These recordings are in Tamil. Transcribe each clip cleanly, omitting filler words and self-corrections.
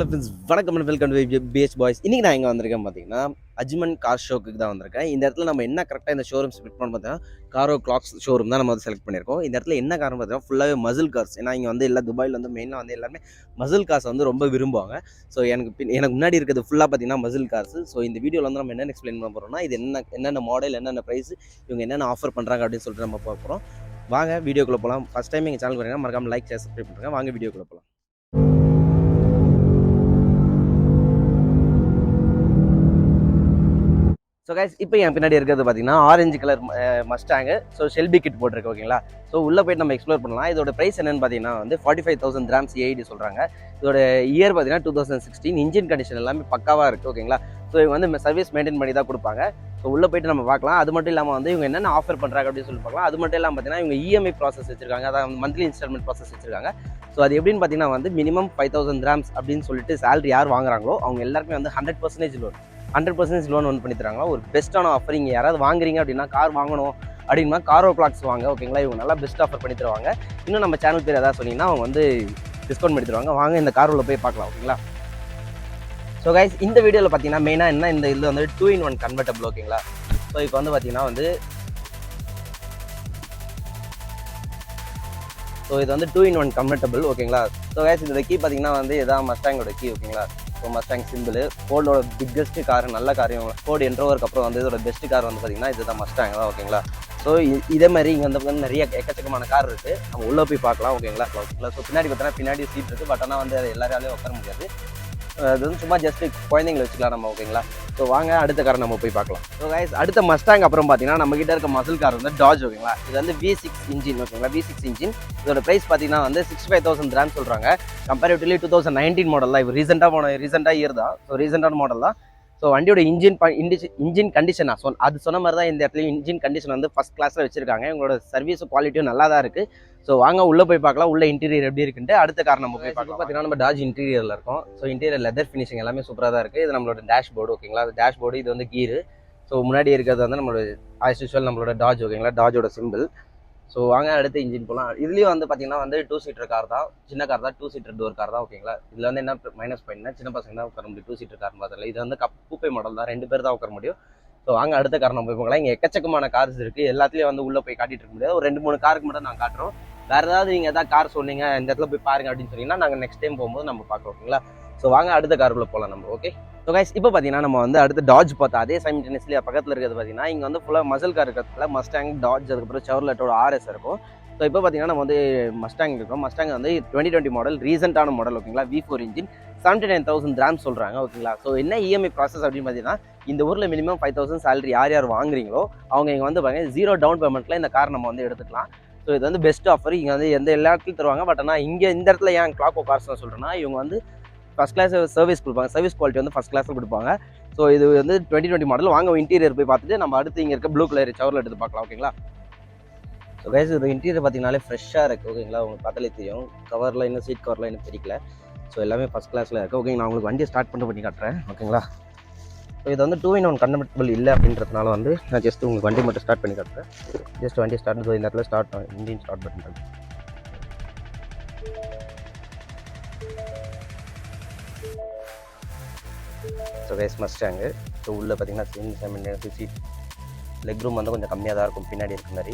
ஃப்ரெண்ட்ஸ் வணக்கம் and welcome to base boys. இன்றைக்கி நான் எங்கே வந்திருக்கேன் பார்த்தீங்கன்னா அஜ்மன் கார் ஷோக்கு தான் வந்திருக்கேன். இந்த இடத்துல நம்ம என்ன கரெக்டாக இந்த ஷோரூம் செலக்ட் பண்ண பார்த்தீங்கன்னா காரோ கிளாக்ஸ் ஷோரூம் தான் நம்ம வந்து செலக்ட் பண்ணியிருக்கோம். இந்த இடத்துல என்ன காரணம் பார்த்தீங்கன்னா ஃபுல்லாகவே மசில் கார்ஸ். ஏன்னா இங்கே வந்து எல்லா துபாயில் வந்து மெயினாக வந்து எல்லாருமே மசில் கார்ஸ் வந்து ரொம்ப விரும்புவாங்க. ஸோ எனக்கு முன்னாடி இருக்கிறது ஃபுல்லாக பார்த்தீங்கன்னா மசில் கார்ஸ். ஸோ இந்த வீடியோவில் வந்து நம்ம என்னென்ன எக்ஸ்பிளைன் பண்ண போகிறோம்னா இது என்னென்ன மாடல் என்னென்ன ப்ரைஸ் இவங்க என்னென்ன ஆஃபர் பண்ணுறாங்க அப்படின்னு சொல்லிட்டு நம்ம பார்க்க போகிறோம். வாங்க வீடியோக்குள்ளே போகலாம். ஃபஸ்ட் டைம் எங்கள் சேனல் வரீங்கன்னா மறக்காம லைக் ஷேர் சப்ஸ்கிரைப் பண்ணுங்கள். வாங்க வீடியோக்குள்ளே போகலாம். ஸோ கைஸ் இப்போ என் பின்னாடி இருக்கிறது பார்த்தீங்கன்னா orange colour Mustang. So Shelby kit போட்டிருக்கு ஓகேங்களா. ஸோ உள்ளே போய்ட்டு நம்ம எக்ஸ்ப்ளோர் பண்ணலாம். இதோட ப்ரைஸ் என்னென்னு பார்த்தீங்கன்னா வந்து 45,000 dirhams ஏஐடி சொல்கிறாங்க. இதோட இயர் பார்த்தீங்கன்னா 2016. இன்ஜின் கண்டிஷன் எல்லாமே பக்காவாக இருக்குது ஓகேங்களா. ஸோ இவங்க வந்து சர்வீஸ் மெயின்டைன் பண்ணி தான் கொடுப்பாங்க. ஸோ உள்ளே போய்ட்டு நம்ம பார்க்கலாம். அது மட்டும் இல்லாமல் வந்து இவங்க என்னென்ன ஆஃபர் பண்ணுறாங்க அப்படின்னு சொல்லி பார்க்கலாம். அது மட்டும் இல்லாமல் பார்த்தீங்கன்னா இவங்க இஎம்ஐ ப்ராசஸ் வச்சிருக்காங்க, அதாவது மந்த்லி இன்ஸ்டால்மெண்ட் ப்ராசஸ் வச்சிருக்காங்க. ஸோ அது எப்படின்னு பார்த்தீங்கன்னா வந்து மினிமம் 5,000 dirhams அப்படின்னு சொல்லிட்டு சேலரி யார் வாங்குறாங்களோ அவங்க எல்லாருமே வந்து 100% லோன் 100% லோன் ஒன் பண்ணி தராங்களா. ஒரு பெஸ்ட்டான ஆஃபர். இங்கே யாராவது வாங்குறீங்க அப்படின்னா கார் வாங்கணும் அப்படின்னா காரோ கிளாக்ஸ் வாங்க ஓகேங்களா. இவங்க நல்லா பெஸ்ட் ஆஃபர் பண்ணி தருவாங்க. இன்னும் நம்ம சேனல் பேர் ஏதாவது சொன்னீங்கன்னா அவங்க வந்து டிஸ்கவுண்ட் பண்ணி தருவாங்க. வாங்க இந்த கார் உள்ள போய் பார்க்கலாம் ஓகேங்களா. ஸோ கைஸ் இந்த வீடியோவில் பார்த்தீங்கன்னா மெயினாக என்ன இந்த இதில் வந்து 2-in-1 கன்வெர்ட்டபிள் ஓகேங்களா. ஸோ இப்போ வந்து பார்த்தீங்கன்னா வந்து இது வந்து 2-in-1 கன்வெர்ட்டபிள் ஓகேங்களா. ஸோ கைஸ் இதோட கீ பார்த்தீங்கன்னா வந்து இதான் மஸ்டாங்கோட கீ ஓகேங்களா. ஸோ மஸ்டாங் சிம்பிள் ஃபோர்டோட பிக்கஸ்ட் கார், நல்ல கார். ஃபோர்டு என்ட்ரோவருக்கு அப்புறம் வந்து இதோட பெஸ்ட் கார் வந்து பார்த்தீங்கன்னா இதுதான் மஸ்டாங் தான் ஓகேங்களா. ஸோ இதே மாதிரி இங்கே வந்து நிறைய எக்கச்சக்கமான கார் இருக்குது. நம்ம உள்ளே போய் பார்க்கலாம் ஓகேங்களா. ஸோ பின்னாடி பார்த்தீங்கன்னா பின்னாடி சீட் இருக்குது. பட் ஆனால் வந்து அது எல்லாராலையும் உட்கார முடியாது. அது வந்து சும்மா ஜஸ்ட் குழந்தைங்களை வச்சுக்கலாம் நம்ம ஓகேங்களா. ஸோ வாங்க அடுத்த காரை நம்ம போய் பார்க்கலாம். ஸோ கைஸ் அடுத்த மஸ்டாங் அப்புறம் பார்த்தீங்கன்னா நம்ம கிட்ட இருக்க மசில் கார் வந்து டாஜ் ஓகேங்களா. இது வந்து V6 இன்ஜின் ஓகேங்களா. V6 engine. இதோட ப்ரைஸ் பார்த்தீங்கன்னா வந்து 65,000 dirhams சொல்கிறாங்க. கம்பேரிட்டிவ்லி 2019 மாடல் தான். இப்போ ரீசெண்டாக இயர் தான். ஸோ ரீசெண்டான மாடல் தான். ஸோ வண்டியோட இன்ஜின் கண்டிஷனா அது சொன்ன மாதிரி தான் இந்த இடத்துலையும் இன்ஜின் கண்டிஷன் வந்து ஃபஸ்ட் கிளாஸில் வச்சிருக்காங்க. இவங்களோட சர்வீஸ் குவாலிட்டியும் நல்லா தான் இருக்குது. ஸோ வாங்க உள்ளே போய் பார்க்கலாம். உள்ள இன்டீரியர் எப்படி இருக்குன்ட்டு அடுத்த கார் நம்ம போய் பார்க்கலாம். பார்த்தீங்கன்னா நம்ம டாஜ் இன்டீரியரில் இருக்கும். ஸோ இன்டீரியர் லெதர் ஃபினிஷிங் எல்லாமே சூப்பராக தான் இருக்குது. இது நம்மளோட டேஷ்போர்டு ஓகேங்களா. அது டேஷ்போர்டு. இது வந்து கீரு. ஸோ முன்னாடி இருக்கிறது வந்து நம்மளோட ஆஸ் யூஸ்வல் நம்மளோட டாஜ் ஓகேங்களா. டாஜோட சிம்பிள். ஸோ வாங்க அடுத்து இன்ஜின் போகலாம். இதுலேயும் வந்து பார்த்தீங்கன்னா வந்து 2-seater கார் தான். சின்ன கார் தான். 2-seater டோர் கார் தான் ஓகேங்களா. இதில் வந்து என்ன மைனஸ் பாயிண்ட்னா சின்ன பசங்க தான் உட்கார முடியும் 2-seater கார்னு பார்த்ததில்ல. இது வந்து கூப்பை மாடல் தான். 2 பேர் தான் உட்கார முடியும். ஸோ வாங்க அடுத்த கார் நம்ம போய் போகலாம். இங்கே எக்கச்சக்கமான கார்ஸ் இருக்குது. எல்லாத்துலேயும் வந்து உள்ளே போய் காட்டிட்டு இருக்க முடியாது. ஒரு 2-3 காருக்கு மட்டும் நான் காட்டுறோம். வேறு ஏதாவது நீங்கள் எதாவது கார் சொன்னீங்க இந்த இடத்துல போய் பாருங்க அப்படின்னு சொன்னீங்கன்னா நாங்கள் நெக்ஸ்ட் டைம் போகும்போது நம்ம பார்க்குறோம் ஓகேங்களா. ஸோ வாங்க அடுத்த காருக்குள்ளே போகலாம் நம்ம ஓகே. ஸோ கைஸ் இப்போ பார்த்தீங்கன்னா நம்ம வந்து அடுத்து டாஜ் பார்த்தா அதே சைமல்டேனியஸ்லி பக்கத்தில் இருக்கிறது பார்த்தீங்கன்னா இங்கே வந்து ஃபுல்லாக மசில் கார் இருக்கிறதுல மஸ்டாங், டாஜ், அதுக்கப்புறம் செவர்லெட்டோட RS இருக்கும். ஸோ இப்போ பார்த்தீங்கன்னா நம்ம வந்து மஸ்டாங் இருக்கோம். மஸ்டாங் வந்து 2020 மாடல், ரீசெண்டான மாடல் ஓகேங்களா. V4 இன்ஜின் 79,000 dirhams சொல்கிறாங்க ஓகேங்களா. ஸோ என்ன இஎம்ஐ ப்ராசஸ் அப்படின்னு பார்த்தீங்கன்னா இந்த ஊரில் மினிமம் 5,000 சேலரி யார் வாங்குறீங்களோ அவங்க இங்கே வந்து பாருங்க 0 டவுன் பேமெண்ட்டில் இந்த கார் நம்ம வந்து எடுத்துக்கலாம். ஸோ இது வந்து பெஸ்ட் ஆஃபர். இங்கே வந்து எல்லா இடத்துலையும் தருவாங்க. பட் ஆனால் இங்கே இந்த இடத்துல ஏன் கிளாக்கோ கார்ஸ் தான் சொல்கிறேன்னா இவங்க வந்து ஃபஸ்ட் கிளாஸ் சர்வீஸ் கொடுப்பாங்க. சர்வீஸ் குவாலிட்டி வந்து ஃபஸ்ட் கிளாஸில் கொடுப்பாங்க. ஸோ இது வந்து 2020 மாடல். வாங்க இன்டீரியர் போய் பார்த்துட்டு நம்ம அடுத்து இங்கே இருக்க ப்ளூ கலர் செவரில் எடுத்து பார்க்கலாம் ஓகேங்களா. ஸோ கைஸ் இது இன்டீரியர் பார்த்தீங்கனாலே ஃப்ரெஷ்ஷாக இருக்குது ஓகேங்களா. உங்களுக்கு பார்த்தாலே தெரியும். கவரில் இன்னும் சீட் கவரில் இன்னும் தெரியல. ஸோ எல்லாமே ஃபஸ்ட் கிளாஸில் இருக்குது ஓகே. நான் உங்களுக்கு வண்டியை ஸ்டார்ட் பண்ணி காட்டுறேன் ஓகேங்களா. ஸோ இது வந்து 2-in-1 கன்வெர்ட்டபிள் இல்லை அப்படின்றதுனால வந்து நான் ஜஸ்ட் உங்களுக்கு வண்டி மட்டும் ஸ்டார்ட் பண்ணி காட்டுறேன். ஜஸ்ட் வண்டி ஸ்டார்ட் இந்த இடத்துல ஸ்டார்ட் இன்ஜின் ஸ்டார்ட் பண்ணுறது. So guys Mustang. ஸோ உள்ளே பார்த்தீங்கன்னா சீட் லெக் ரூம் வந்து கொஞ்சம் கம்மியாக தான் இருக்கும் பின்னாடி இருக்க மாதிரி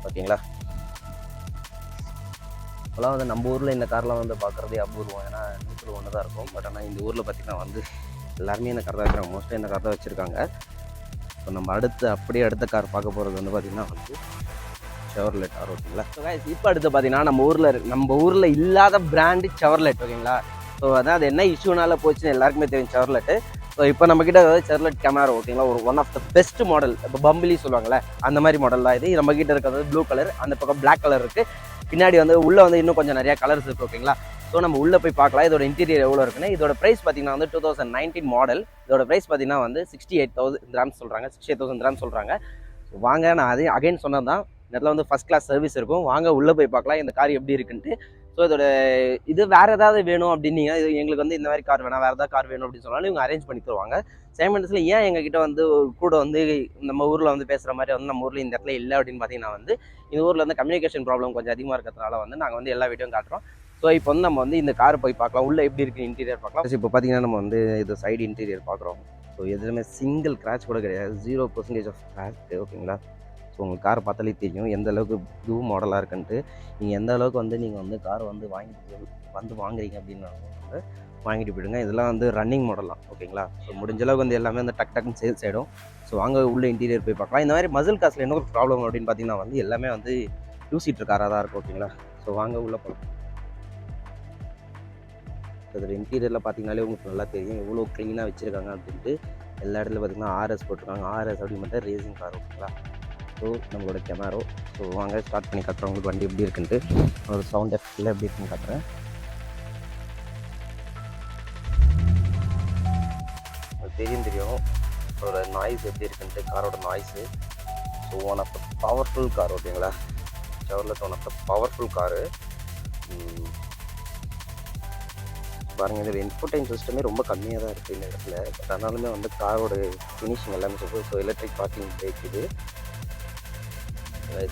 ஓகேங்களா. இப்போலாம் வந்து நம்ம ஊரில் இந்த கார்லாம் வந்து பார்க்குறதே அபூர்வம். ஏன்னா 100 தான் இருக்கும். பட் ஆனால் இந்த ஊரில் பார்த்திங்கன்னா வந்து எல்லாருமே இந்த கார் தான் வச்சுருக்காங்க. மோஸ்ட்டாக இந்த கார் தான் வச்சுருக்காங்க. ஸோ நம்ம அடுத்த கார் பார்க்க போகிறது வந்து பார்த்திங்கன்னா வந்து செவர்லெட் ஆர் ஓகேங்களா. ஸோ கைஸ் இப்போ அடுத்து பார்த்திங்கன்னா நம்ம ஊரில் இல்லாத பிராண்டு செவர்லெட் ஓகேங்களா. ஸோ அதான் அது என்ன இஷ்யூனால போச்சுன்னு எல்லாருக்குமே தெரியும் செவர்லெட்டு. ஸோ இப்போ நம்மக்கிட்ட செவர்லெட் கேமரா ஓகேங்களா. One of the best model. இப்போ பம்பிலி சொல்லுவாங்களே அந்த மாதிரி மாடல் தான் இது. நம்மக்கிட்ட இருக்கிறது ப்ளூ கலர், அந்த பக்கம் பிளாக் கலர் இருக்குது. பின்னாடி வந்து உள்ளே வந்து இன்னும் கொஞ்சம் நிறையா கலர்ஸ் இருக்குது ஓகேங்களா. ஸோ நம்ம உள்ளே போய் பார்க்கலாம் இதோட இன்டீரியர் எவ்வளோ இருக்குன்னு. இதோட ப்ரைஸ் பார்த்தீங்கன்னா வந்து 2019 மாடல். இதோட ப்ரைஸ் பார்த்தீங்கன்னா வந்து 68,000 dirhams சொல்கிறாங்க. 68,000 dirhams சொல்கிறாங்க. ஸோ வாங்க நான் அதே அகைன் சொன்னது தான். இந்த இடத்துல வந்து ஃபஸ்ட் கிளாஸ் சர்வீஸ் இருக்கும். வாங்க உள்ளே போய் பார்க்கலாம் இந்த கார் எப்படி இருக்குன்ட்டு. ஸோ இதோட இது வேறு ஏதாவது வேணும் அப்படின்னீங்க, இது எங்களுக்கு வந்து இந்த மாதிரி கார் வேணாம் வேறு ஏதாவது கார் வேணும் அப்படின்னு சொன்னாலும் இவங்க அரேஞ்ச் பண்ணி தருவாங்க. சைமல்டேனியஸ்லி ஏன் எங்ககிட்ட வந்து கூட வந்து நம்ம ஊரில் வந்து பேசுகிற மாதிரி வந்து நம்ம ஊரில் இந்த இடத்துல இல்லை அப்படின்னு பார்த்தீங்கன்னா வந்து இந்த ஊரில் வந்து கம்யூனிகேஷன் ப்ராப்ளம் கொஞ்சம் அதிகமாக இருக்கிறதுனால வந்து நாங்கள் வந்து எல்லா வீடியோவும் காட்டுறோம். ஸோ இப்போ வந்து நம்ம வந்து இந்த கார் போய் பார்க்கலாம், உள்ளே எப்படி இருக்குது இன்டீரியர் பார்க்கலாம். இப்போ பார்த்தீங்கன்னா நம்ம வந்து இது சைடு இன்டீரியர் பார்க்குறோம். ஸோ எதுவுமே சிங்கிள் கிராச் கூட கிடையாது, 0% ஆஃப் கிராச். ஓகேங்களா? ஸோ உங்களுக்கு காரை பார்த்தாலே தெரியும் எந்த அளவுக்கு நியூ மாடலாக இருக்குன்ட்டு. நீங்கள் எந்த அளவுக்கு வந்து நீங்கள் வந்து காரை வந்து வாங்குறீங்க அப்படின்னா வந்து வாங்கிட்டு போயிடுங்க. இதெல்லாம் வந்து ரன்னிங் மாடலாம். ஓகேங்களா? ஸோ முடிஞ்ச அளவுக்கு வந்து எல்லாமே வந்து டக்குன்னு சேல்ஸ் ஆகிடும். ஸோ வாங்க உள்ள இன்டீரியர் போய் பார்க்கலாம். இந்த மாதிரி மசில் காசில் என்ன ஒரு ப்ராப்ளம் அப்படின்னு பார்த்தீங்கன்னா வந்து எல்லாமே வந்து 2 சீட்டர் காராக தான் இருக்கும். ஓகேங்களா? ஸோ வாங்க உள்ளே போகலாம். அதில் இன்டீரியரில் பார்த்தீங்கனாலே உங்களுக்கு நல்லா தெரியும் எவ்வளோ க்ளீனாக வச்சுருக்காங்க அப்படின்ட்டு. எல்லா இடத்துல பார்த்தீங்கன்னா ஆர்எஸ் போட்டிருக்காங்க. ஆர்எஸ் அப்படின்னு மட்டும் ரேசிங் கார். ஓகேங்களா? ஸோ நம்மளோட கெமாரோ. ஸோ வாங்க ஸ்டார்ட் பண்ணி காட்டுறேன் உங்களுக்கு வண்டி எப்படி இருக்குன்ட்டு. ஒரு சவுண்ட் எஃபெக்டில் எப்படி இருக்குன்னு காட்டுறேன். தெரியும் ஒரு நாய்ஸ் எப்படி இருக்குன்ட்டு, காரோட noise. So one of the powerful car. ஓகேங்களா? Chevrolet one of the powerful car. பாருங்கள், இதில் இன்ஃபோடைன் சிஸ்டமே ரொம்ப கம்மியாக தான் இருக்குது இந்த இடத்துல. பட் ஆனாலுமே வந்து காரோட ஃபினிஷிங் எல்லாமே super. So electric parking brake இது.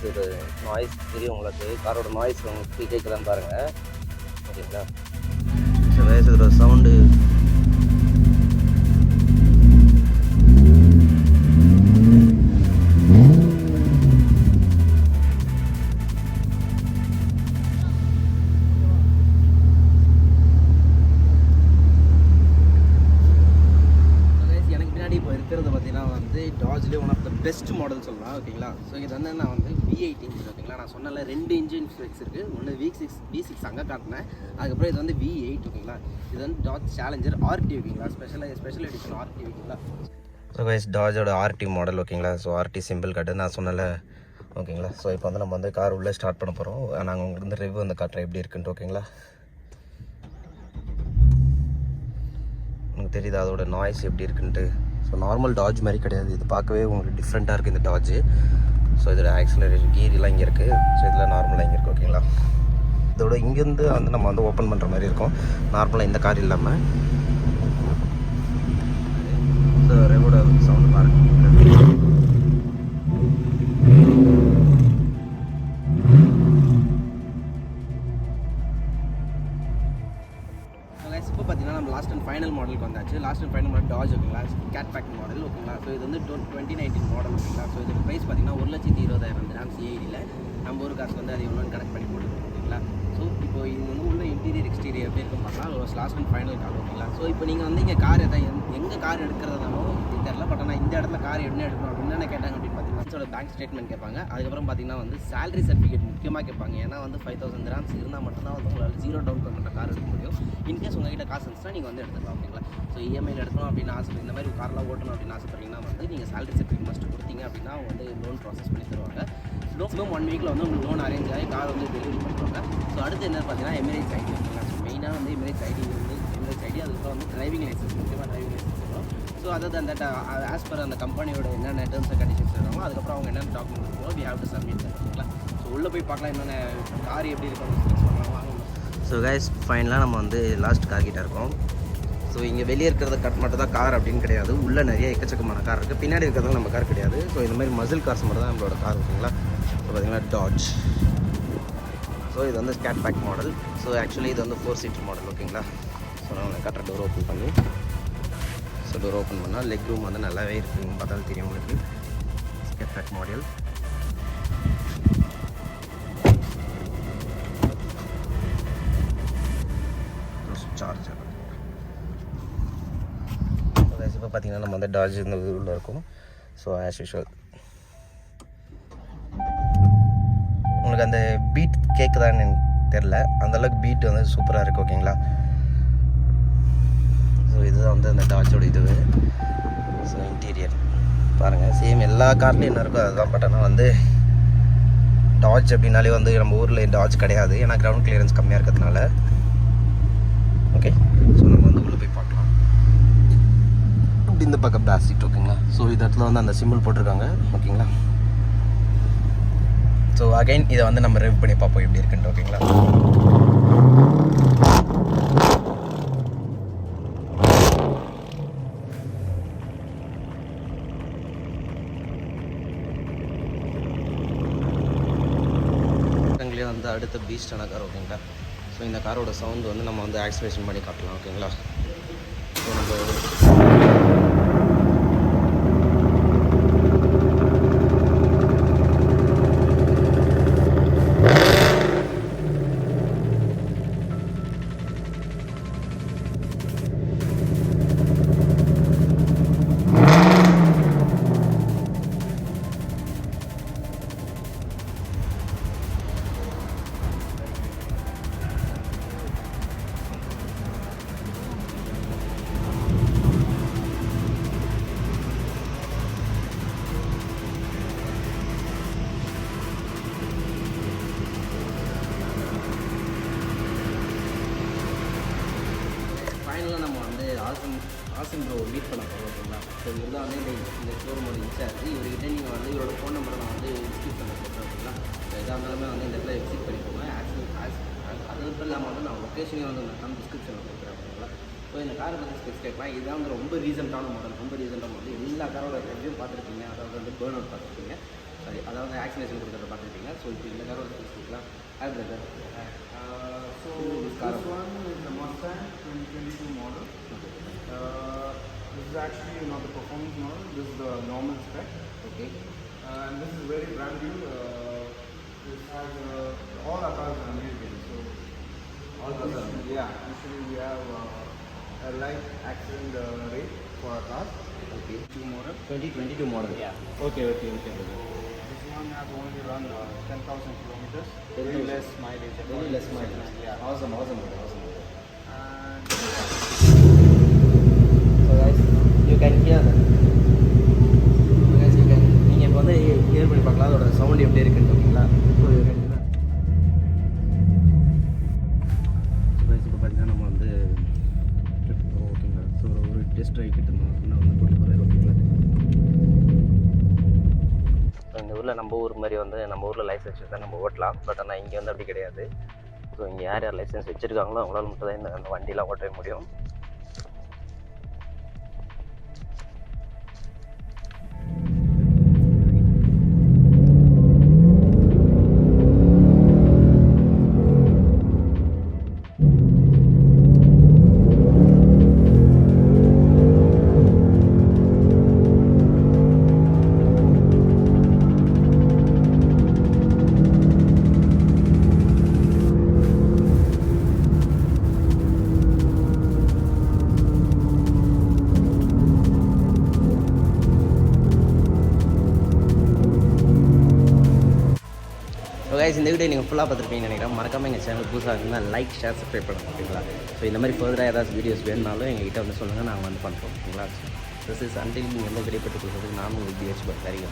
இது நாய்ஸ் தெரியும் உங்களுக்கு, காரோட நாய்ஸ் உங்களுக்கு கேட்குதான்னு பாருங்கள். ஓகேங்களா? ஸோ இதோட சவுண்டு இருக்கிறது பார்த்தீங்கன்னா வந்து டாஜ்லேயே one of the best model சொல்லலாம். ஓகேங்களா? ஸோ இது வந்து நான் வந்து V8 இன்ஜின். ஓகேங்களா? நான் சொன்னல 2 இன்ஜின் ஃப்ளெக்ஸ் இருக்குது. ஒன்று V6 அங்கே காட்டினேன். அதுக்கப்புறம் இது வந்து V8. ஓகேங்களா? இது வந்து டாஜ் சேலஞ்சர் RT. ஓகேங்களா? Special edition RT. ஓகேங்களா? ஸோ கைஸ் டாஜோட RT மாடல். ஓகேங்களா? ஸோ RT சிம்பிள் காட்டு நான் சொன்னல. ஓகேங்களா? ஸோ இப்போ வந்து நம்ம வந்து கார் உள்ளே ஸ்டார்ட் பண்ண போகிறோம். நாங்கள் உங்களுக்கு வந்து ரிவ்யூ வந்து காட்டுறேன் எப்படி இருக்குன்ட்டு. ஓகேங்களா? உங்களுக்கு தெரியுது அதோட நாய்ஸ் எப்படி இருக்குன்ட்டு. ஸோ நார்மல் டாஜ் மாதிரி கிடையாது, இது பார்க்கவே உங்களுக்கு டிஃப்ரெண்ட்டாக இருக்குது இந்த டாஜு. ஸோ இதோட ஆக்சிலரேஷன் கீரெலாம் இங்கே இருக்குது. ஸோ இதில் நார்மலாக இங்கே இருக்குது. ஓகேங்களா? இதோட இங்கேருந்து வந்து நம்ம வந்து ஓப்பன் பண்ணுற மாதிரி இருக்கும் நார்மலாக இந்த கார் இல்லாமல். ஸோ ரெவோட சவுண்டு பாருங்கள். இப்போ பார்த்தீங்கன்னா நம்ம லாஸ்ட் அண்ட் ஃபைனல் மாடலுக்கு வந்தாச்சு. Last and final model Dodge. ஓகேங்களா? Cat back model. ஓகேங்களா? ஸோ இது வந்து 2019 மாடல். ஓகேங்களா? ஸோ இதோட ப்ரைஸ் பார்த்தீங்கன்னா 1,20,000 dirhams CAD. நம்ம ஒரு காசு வந்து அது எவ்வளோன்னு கனெக்ட் பண்ணி போட்டுருக்கோம். ஓகேங்களா? ஸோ இப்போ இது வந்து உள்ள இன்டீரியர் எக்ஸ்டீரியர் எப்படி இருக்கும் பார்க்கலாம். ஒரு லாஸ்ட் அண்ட் ஃபைனல் கார். ஓகேங்களா? ஸோ இப்போ நீங்கள் வந்து இங்கே கார் எங்கே கார் எடுக்கிறதாலும் இது தெரில. பட் ஆனால் இந்த இடத்துல கார் என்ன எடுக்கணும் அப்படின்னு என்ன கேட்டாங்க அப்படின்னு பார்த்தீங்கன்னா பேங்க் ஸ்டேட்மெண்ட் கேட்பாங்க. அதுக்கப்புறம் பார்த்தீங்கன்னா வந்து சேலரி சர்டிஃபிகேட் முக்கியமாக கேட்பாங்க. ஏன்னா வந்து 5,000 dirhams இருந்தால் மட்டும்தான் வந்து உங்களால் 0 டவுன் பேமெண்ட்டில் கார் எடுக்க முடியும். இன்கேஸ் உங்கள்கிட்ட காசு இருந்துச்சுன்னா நீங்கள் வந்து எடுத்துக்கலாம். ஓகேங்களா? ஸோ இஎம்ஐயில் எடுக்கணும் அப்படின்னு ஆசை, இந்த மாதிரி கார்லாம் ஓட்டணும் அப்படின்னு ஆசைப்பட்டீங்கன்னா வந்து நீங்கள் சேலரி சர்டிஃபிகேட் மஸ்ட்டு கொடுத்தீங்க அப்படின்னா அவங்க வந்து லோன் ப்ராசஸ் பண்ணி தருவாங்க. மேக்ஸிமம் 1 வீக்கில் வந்து உங்களுக்கு லோன் அரேஞ்ச் ஆகி கார் வந்து டெலிவரி பண்ணுவாங்க. ஸோ அடுத்து என்ன பார்த்தீங்கன்னா எமிரேட்ஸ் ஐடி. ஓகேங்களா? ஸோ மெயினாக வந்து எமிரேட்ஸ் ஐடி அதுக்கப்புறம் வந்து டிரைவிங் லைசன்ஸ், முக்கியமாக டிரைவிங் லைசன்ஸ் வரும். ஸோ அதாவது அந்த ஆஸ் பர் அந்த கம்பெனியோட என்னென்ன டேர்ம்ஸ் அண்ட் கண்டிஷன்ஸ் இருக்காங்களோ அதுக்கப்புறம் அவங்க என்னென்ன டாக்குமெண்ட் இருக்கோ வி ஹேவ் டு சப்மிட். ஓகேங்களா? ஸோ உள்ளே போய் பார்க்கலாம் என்னென்ன கார் எப்படி இருக்கும் வாங்க. ஸோ கைஸ் ஃபைனலாக நம்ம வந்து லாஸ்ட் கார் கிட்ட இருக்கோம். ஸோ இங்கே வெளியே இருக்கிறத கட் மட்டும் தான் கார் அப்படின்னு கிடையாது, உள்ளே நிறைய எக்கச்சக்கமான கார் இருக்குது. பின்னாடி இருக்கிறது நம்ம கார் கிடையாது. ஸோ இந்த மாதிரி மசில் கார்ஸ் மட்டும் தான் நம்மளோட கார். ஓகேங்களா? ஸோ பார்த்தீங்கன்னா டாஜ். ஸோ இது வந்து gate back model. So actually இது வந்து 4 சீட்டர் மாடல். ஓகேங்களா? ஸோ நான் கட்டுற டோர் ஓப்பன் பண்ணி, ஸோ டோர் ஓப்பன் பண்ணால் லெக் ரூம் வந்து நல்லாவே இருக்குதுன்னு பார்த்தாலும் தெரியும் உங்களுக்கு. Gate back model. சார்ஜர். இப்போ பார்த்தீங்கன்னா நம்ம வந்து டாஜ் இந்த உள்ள இருக்கும். ஸோ ஆஸ் யூஷுவல் உங்களுக்கு அந்த பீட் கேட்குதான்னு எனக்கு தெரில, அந்தளவுக்கு பீட் வந்து சூப்பராக இருக்குது. ஓகேங்களா? ஸோ இதுதான் வந்து அந்த டாஜோட இதுவு. ஸோ இன்டீரியர் பாருங்கள், சேம் எல்லா கார்லேயும் என்ன இருக்கோ அதுதான். பட் ஆனால் வந்து டாஜ் அப்படின்னாலே வந்து நம்ம ஊரில் டாஜ் கிடையாது, ஏன்னா கிரவுண்ட் கிளியரன்ஸ் கம்மியாக இருக்கிறதுனால. ஓகே, ஸோ நம்ம வந்து உள்ளே போய் பார்க்கலாம். இப்படி இந்த பக்கம் பிளாஸ்டிக். ஓகேங்களா? ஸோ இந்த இடத்துல வந்து அந்த சிம்பிள் போட்டிருக்காங்க. ஓகேங்களா? ஸோ அகைன் இதை வந்து நம்ம ரிவ்யூ பண்ணி பார்ப்போம் எப்படி இருக்குன்ட்டு. ஓகேங்களா? வந்து அடுத்த பீஸ்டான கார். ஓகேங்களா? ஸோ இந்த காரோட சவுண்டு வந்து நம்ம வந்து ஆக்சிலேஷன் பண்ணி காட்டலாம். ஓகேங்களா? ஸோ நம்ம ஃபைனலாக நம்ம வந்து ஆசம் ப்ரோ மீட் பண்ண போகிறோம். ஓகேங்களா? ஸோ இவர் தான் வந்து இந்த ஷோரூமோட இன்சார்ஜ். இவர்கிட்ட நீங்கள் வந்து இவரோட ஃபோன் நம்பரை நான் வந்து எக்ஸிக்யூட் பண்ண போகிறேன். ஓகேங்களா? ஸோ எதாக இருந்தாலுமே வந்து இந்த இடத்துல எக்ஸிட் பண்ணிக்கோங்க. அது மட்டும் இல்லாமல் வந்து நான் லொக்கேஷனே வந்து நான் டிஸ்கிரிப்ஷனில் கொடுக்குறேன். ஓகேங்களா? ஸோ இந்த காரை பற்றி ஸ்பெக்ஸ் கேட்கலாம். இதுதான் வந்து ரொம்ப ரீசெண்டான மாடல். எல்லா காரோட ரிவ்யூ பார்த்துருப்பீங்க. அதாவது வந்து பேர்ன் அவுட் பார்த்துருப்பீங்க. சாரி, அதாவது ஆக்சிலேஷன் கொடுக்குறத பார்த்துருப்பீங்க. ஸோ இப்போ இந்த காரோட ஸ்பெக்ஸ் கேட்கலாம். So this one is the Mustang 2022 model. This is actually not the performance model. This is the normal spec. Okay. And this is very brand new. This has all our cars are American. So All cars are American. Yeah. Usually we have a light accident rate for our cars. Okay. 2022 model. Yeah. Okay. This one has only run 10,000 kilometers. Very less mileage. Very less mileage. Yeah. Awesome. And So guys, you can hear that. So guys, நீங்கள் இப்போ வந்து ஹியர் பண்ணி பார்க்கலாம் அதோட சவுண்ட் எப்படி இருக்குன்னு. ஓகேங்களா? ஸோ இப்போ பார்த்தீங்கன்னா நம்ம வந்து ட்ரிப் போகிறோம். ஓகேங்களா? ஸோ ஒரு டெஸ்ட் ட்ரைவ் கிட்ட அப்படின்னா வந்து கூட்டிட்டு போகிறேன். ஓகேங்களா? இந்த ஊரில் நம்ம ஊர் மாதிரி வந்து நம்ம ஊரில் லைசன்ஸ் வச்சு தான் நம்ம ஓட்டலாம். பட் ஆனால் இங்கே வந்து அப்படி கிடையாது. ஸோ இங்கே யார் லைசன்ஸ் வச்சுருக்காங்களோ அவங்களால மட்டும் தான் இந்த வண்டியெலாம் ஓட்டவே முடியும். கைஸ், இந்த வீடியோ நீங்கள் ஃபுல்லாக பார்த்துருப்பீங்கன்னு நினைக்கிறேன். மறக்காமல் எங்கள் சேனல் புதுசாக இருந்தால் லைக், ஷேர், சப்ஸ்கிரைப் பண்ணுங்க. ஓகேங்களா? ஸோ இந்த மாதிரி ஃபர்தராக ஏதாவது வீடியோஸ் வேணுனாலும் எங்ககிட்ட வந்து சொல்லுங்கள், நாங்கள் வந்து பண்ணுறோம். ஓகேங்களா? திஸ் இஸ் அன்டில் நீங்கள் எந்த வீடியோ பற்றி கொடுக்குறதுக்கு நானும் பிஹெச் பட் சரிங்க.